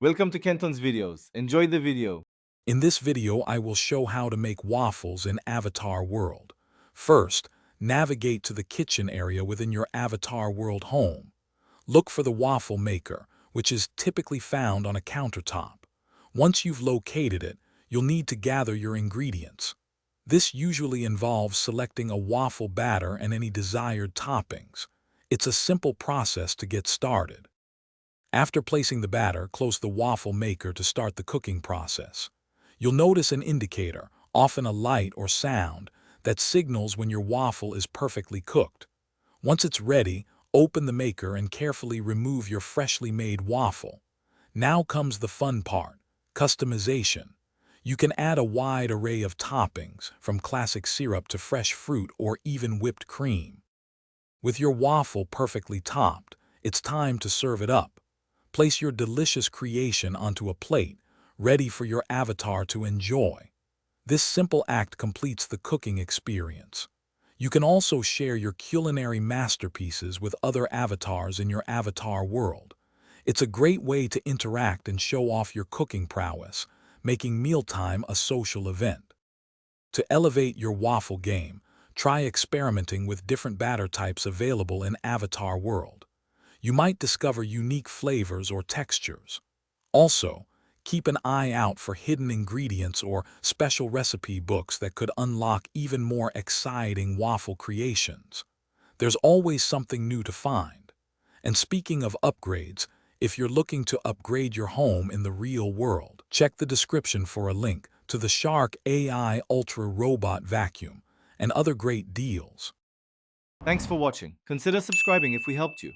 Welcome to Kenton's videos. Enjoy the video. In this video, I will show how to make waffles in Avatar World. First, navigate to the kitchen area within your Avatar World home. Look for the waffle maker, which is typically found on a countertop. Once you've located it, you'll need to gather your ingredients. This usually involves selecting a waffle batter and any desired toppings. It's a simple process to get started. After placing the batter, close the waffle maker to start the cooking process. You'll notice an indicator, often a light or sound, that signals when your waffle is perfectly cooked. Once it's ready, open the maker and carefully remove your freshly made waffle. Now comes the fun part, customization. You can add a wide array of toppings, from classic syrup to fresh fruit or even whipped cream. With your waffle perfectly topped, it's time to serve it up. Place your delicious creation onto a plate, ready for your avatar to enjoy. This simple act completes the cooking experience. You can also share your culinary masterpieces with other avatars in your avatar world. It's a great way to interact and show off your cooking prowess, making mealtime a social event. To elevate your waffle game, try experimenting with different batter types available in Avatar World. You might discover unique flavors or textures. Also, keep an eye out for hidden ingredients or special recipe books that could unlock even more exciting waffle creations. There's always something new to find. And speaking of upgrades, if you're looking to upgrade your home in the real world, check the description for a link to the Shark AI Ultra Robot Vacuum and other great deals. Thanks for watching. Consider subscribing if we helped you.